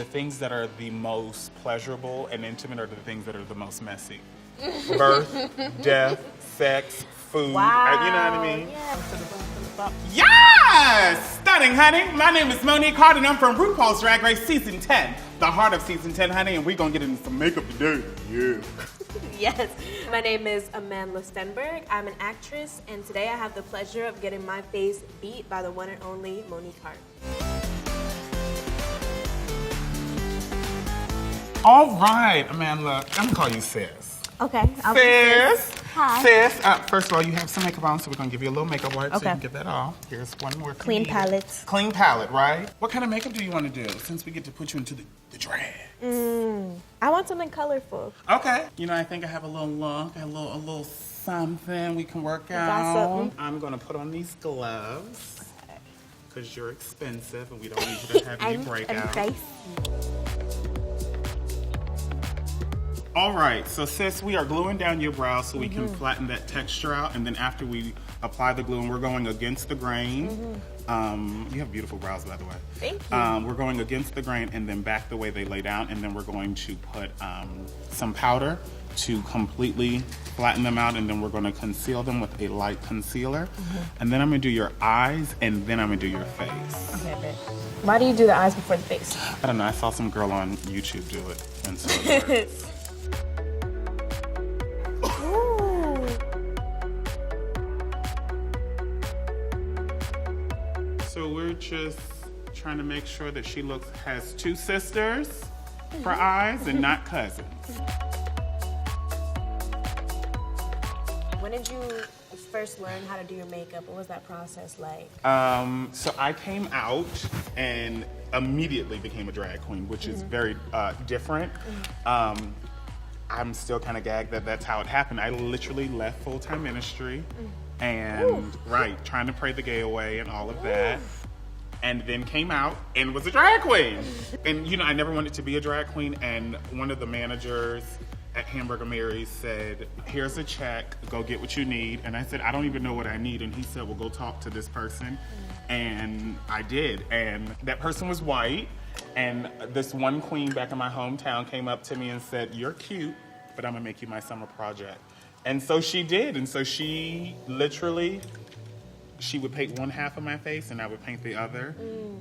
the things that are the most pleasurable and intimate are the things that are the most messy. Birth, death, sex, food. Wow. You know what I mean? Yeah. Yes! Stunning, honey. My name is Monique Heart, and I'm from RuPaul's Drag Race Season 10. The heart of Season 10, honey, and we're going to get into some makeup today. Yeah. Yes. My name is Amandla Stenberg. I'm an actress, and today I have the pleasure of getting my face beat by the one and only Monique Heart. All right, Amandla. I'm going to call you sis. Okay. Sis. Hi. Sis. First of all, you have some makeup on, so we're going to give you a little makeup wipe so you Okay. can get that off. Here's one more. Clean palette. Clean palette, right? What kind of makeup do you want to do since we get to put you into the drag? I want something colorful. Okay. You know, I think I have a little look, a little something we can work got out. something? I'm going to put on these gloves because you're expensive and we don't need you to have any breakouts. I'm All right, so sis, we are gluing down your brow so we can flatten that texture out, and then after we apply the glue, and we're going against the grain. You have beautiful brows, by the way. Thank you. We're going against the grain and then back the way they lay down, and then we're going to put some powder to completely flatten them out, and then we're going to conceal them with a light concealer. And then I'm going to do your eyes, and then I'm going to do your face. Okay, babe. Why do you do the eyes before the face? I don't know, I saw some girl on YouTube do it, and so it worked. So we're just trying to make sure that she has two sisters for eyes and not cousins. When did you first learn how to do your makeup? What was that process like? So I came out and immediately became a drag queen, which is very different. I'm still kind of gagged that that's how it happened. I literally left full-time ministry and, trying to pray the gay away and all of that. And then came out and was a drag queen. And, you know, I never wanted to be a drag queen. And one of the managers at Hamburger Mary's said, here's a check, go get what you need. And I said, I don't even know what I need. And he said, well, go talk to this person. And I did. And that person was white. And this one queen back in my hometown came up to me and said, you're cute, but I'm gonna make you my summer project. And so she did. And so she literally, she would paint one half of my face and I would paint the other.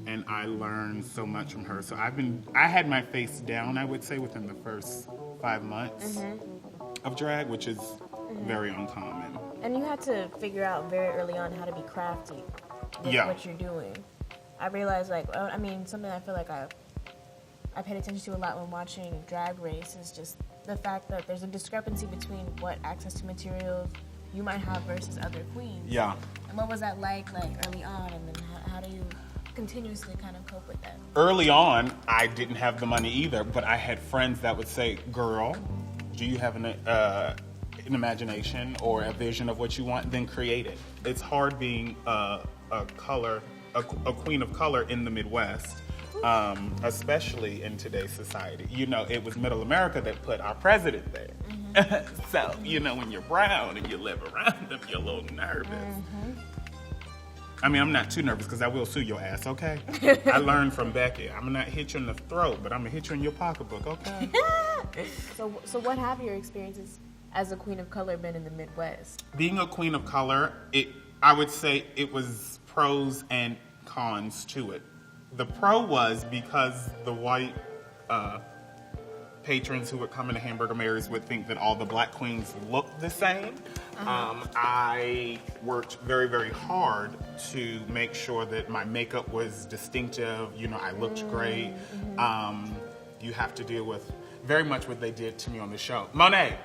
And I learned so much from her. So I had my face down, I would say, within the first 5 months of drag, which is very uncommon. And you had to figure out very early on how to be crafty with what you're doing. I realized, something I feel like I paid attention to a lot when watching Drag Race is just the fact that there's a discrepancy between what access to materials you might have versus other queens. Yeah. And what was that like early on, and then how do you continuously kind of cope with that? Early on, I didn't have the money either, but I had friends that would say, girl, do you have an imagination or a vision of what you want? Then create it. It's hard being a queen of color in the Midwest, especially in today's society. You know, it was Middle America that put our president there. So, you know, when you're brown and you live around them, you're a little nervous. I mean, I'm not too nervous because I will sue your ass, okay? I learned from Becky. I'm not hit you in the throat, but I'm gonna hit you in your pocketbook, okay? So what have your experiences as a queen of color been in the Midwest? Being a queen of color, I would say it was pros and cons to it. The pro was because the white patrons who would come into Hamburger Mary's would think that all the black queens looked the same. I worked very, very hard to make sure that my makeup was distinctive. You know, I looked great. You have to deal with very much what they did to me on the show. Monet,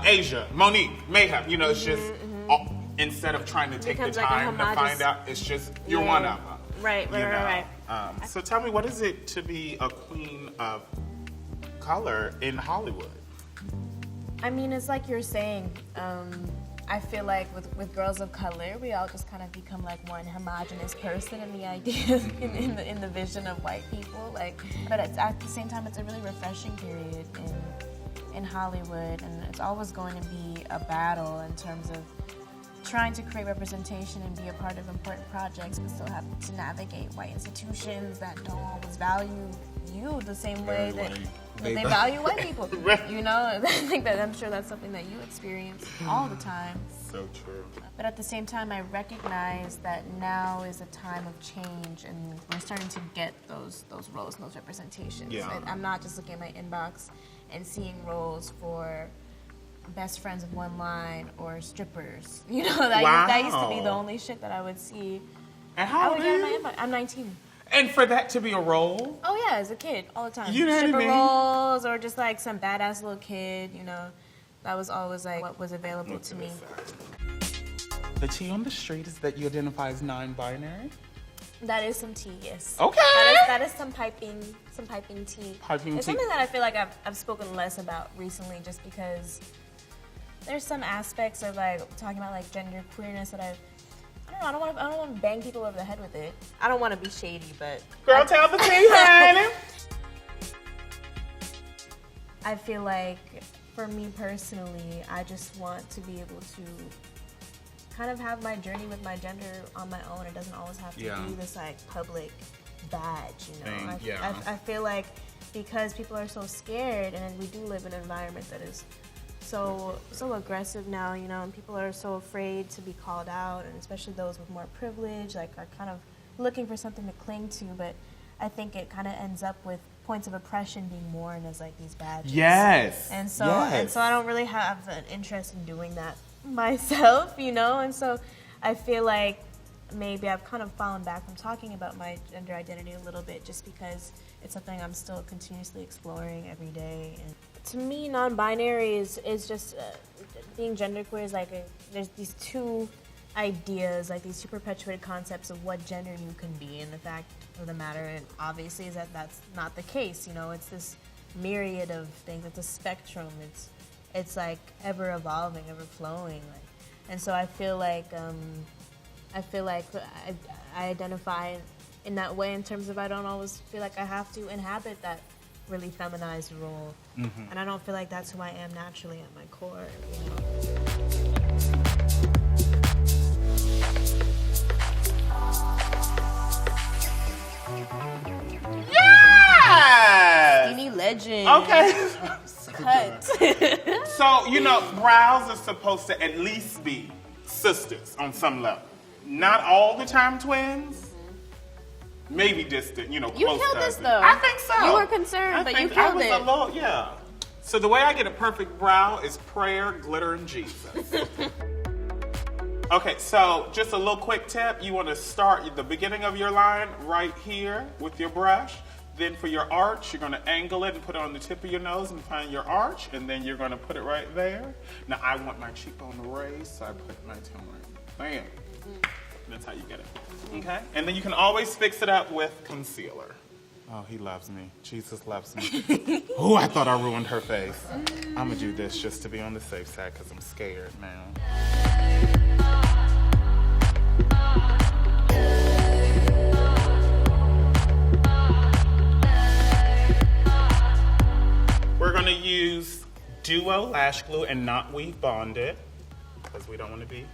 Asia, Monique, Mayhem. You know, it's just instead of trying to take the time to find out, it's just you're one of them. Right. So tell me, what is it to be a queen of color in Hollywood? I mean, it's like you're saying. I feel like with girls of color, we all just kind of become like one homogenous person in the ideas, in the vision of white people. But at the same time, it's a really refreshing period in Hollywood, and it's always going to be a battle in terms of trying to create representation and be a part of important projects, but still have to navigate white institutions that don't always value you the same way that they value white people. You know, I'm sure that's something that you experience all the time. So true. But at the same time, I recognize that now is a time of change, and we're starting to get those roles and those representations. Yeah. I'm not just looking at my inbox and seeing roles for best friends of one line or strippers. You know, that used to be the only shit that I would see. And how old are you? I'm 19. And for that to be a role? Oh yeah, as a kid, all the time. You know Stripper what I mean? roles, or just like some badass little kid, you know. That was always like what was available to me. The tea on the street is that you identify as non-binary? That is some tea, yes. Okay. That is some piping tea. It's something that I feel like I've spoken less about recently, just because there's some aspects of like talking about like gender queerness that I don't want to bang people over the head with it. I don't want to be shady, but girl, tell the tea, honey. I feel like for me personally, I just want to be able to kind of have my journey with my gender on my own. It doesn't always have to be this like public badge, you know. I feel like because people are so scared, and we do live in an environment that is so aggressive now, you know, and people are so afraid to be called out, and especially those with more privilege, like, are kind of looking for something to cling to. But I think it kind of ends up with points of oppression being worn as like these badges. Yes. And so I don't really have an interest in doing that myself, you know. And so I feel like maybe I've kind of fallen back from talking about my gender identity a little bit, just because it's something I'm still continuously exploring every day. And to me, non-binary is just being genderqueer is like there's these two ideas, like these two perpetuated concepts of what gender you can be, and the fact of the matter, and obviously, is that that's not the case. You know, it's this myriad of things. It's a spectrum. It's like ever evolving, ever flowing. Like, and so I feel like I identify in that way, in terms of I don't always feel like I have to inhabit that really feminized role, and I don't feel like that's who I am naturally at my core. You know? Yes! Skinny legend. Okay. Cut. So, you know, brows are supposed to at least be sisters on some level. Not all the time twins. Maybe distant, you know, close You killed cousins. this, though. I think so. You were concerned, but you killed it. I was a little, yeah. So the way I get a perfect brow is prayer, glitter, and Jesus. Okay, so just a little quick tip. You want to start the beginning of your line right here with your brush. Then for your arch, you're going to angle it and put it on the tip of your nose and find your arch. And then you're going to put it right there. Now, I want my cheekbone to raise, so I put my tongue right there. Bam. That's how you get it. Okay? And then you can always fix it up with concealer. Oh, he loves me. Jesus loves me. Oh, I thought I ruined her face. I'm going to do this just to be on the safe side because I'm scared now. We're going to use Duo Lash Glue and not Weave Bonded because we don't want to be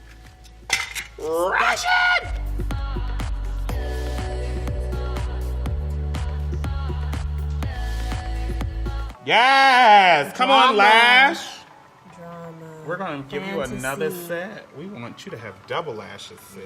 ratchet! Yes! Come on, Lash! Drama. We're going to give you another set. We want you to have double lashes, sis.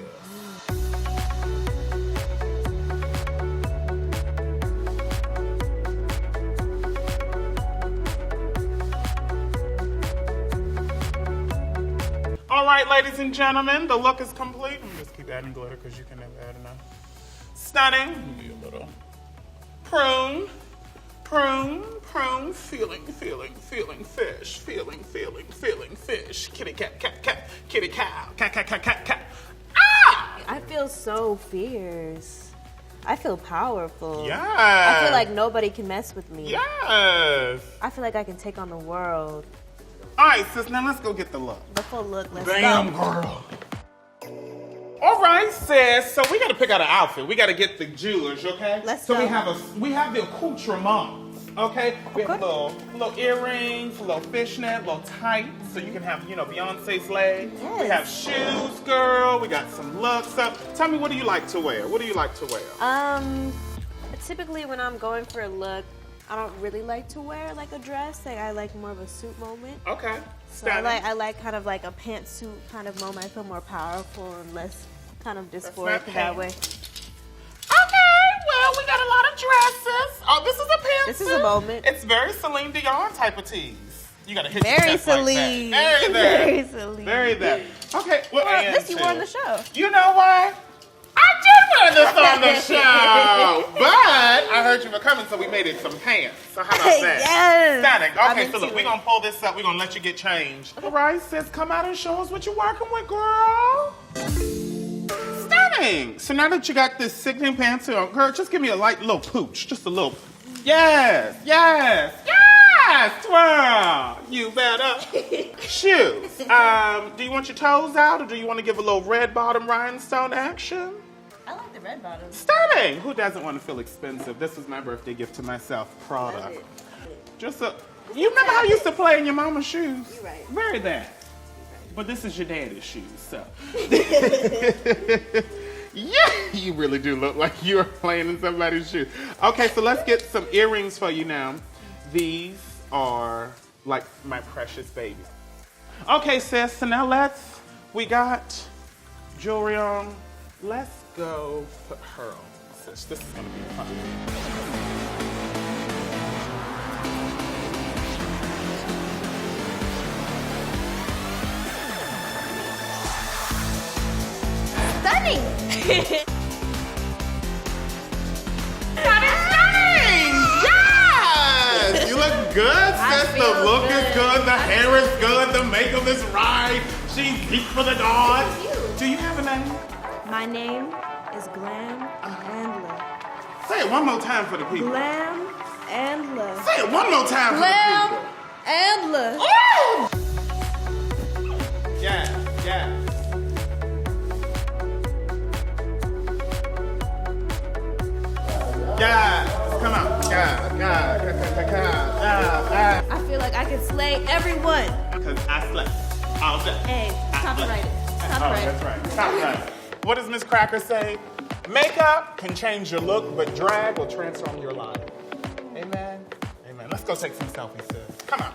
All right, ladies and gentlemen, the look is complete. Let me just keep adding glitter because you can never add enough. Stunning. Maybe a little prune, feeling fish, feeling fish. Kitty cat, kitty cow, cat. Ah! I feel so fierce. I feel powerful. Yes. I feel like nobody can mess with me. Yes. I feel like I can take on the world. All right, sis, now let's go get the look. The full look, let's Damn, go. girl. All right, sis. So we got to pick out an outfit. We got to get the jewelers, okay? Let's so go. we have the accoutrements. Okay, we have little earrings, a little fishnet, little tights, so you can have, Beyonce's leg. Yes. We have shoes, girl. We got some looks. So tell me, what do you like to wear? What do you like to wear? Typically when I'm going for a look, I don't really like to wear like a dress. Like I like more of a suit moment. Okay. So I like kind of like a pantsuit kind of moment. I feel more powerful and less kind of dysphoric that way. Okay, well, we got a lot of dresses. Oh, this is a pantsuit. This is a moment. It's very Celine Dion type of tease. You gotta hit Very your chest Celine. like that. Very that. Very Celine. Very that. Okay, well, This you wore on the show. You know what? I did wear this on the show, but I heard you were coming, so we made it some pants. So how about that? Yes. Static. Okay, so look, we're gonna pull this up. We're gonna let you get changed. All right, sis, come out and show us what you're working with, girl. Stunning. So now that you got this sickening pantsuit on, girl, just give me a light little pooch, just a little. Yes, yes, yes, twirl. You better. Shoes. Do you want your toes out, or do you want to give a little red bottom rhinestone action? I like the red bottom. Stunning. Who doesn't want to feel expensive? This was my birthday gift to myself. Prada. Just a. You remember how you used to play in your mama's shoes? You're right. Very that. But this is your daddy's shoes, so. Yeah, you really do look like you are playing in somebody's shoes. Okay, so let's get some earrings for you now. These are like my precious baby. Okay, sis, so now we got jewelry on. Let's go put her on, sis. This is gonna be fun. Stunning! Yes! You look good, sis. The look is good, the hair is good, the makeup is right. She's deep for the dawn. Do you have a name? My name is Glam Amandla. Say it one more time for the people. Glam Amandla. Say it one more time for Glam the people. Amandla. Oh! Yeah, yeah. Yeah, come on. I feel like I can slay everyone. Because I slept all day. Hey, copyright it. Copyright That's right. Copyright. What does Miss Cracker say? Makeup can change your look, but drag will transform your life. Amen. Amen. Let's go take some selfies, sis. Come on.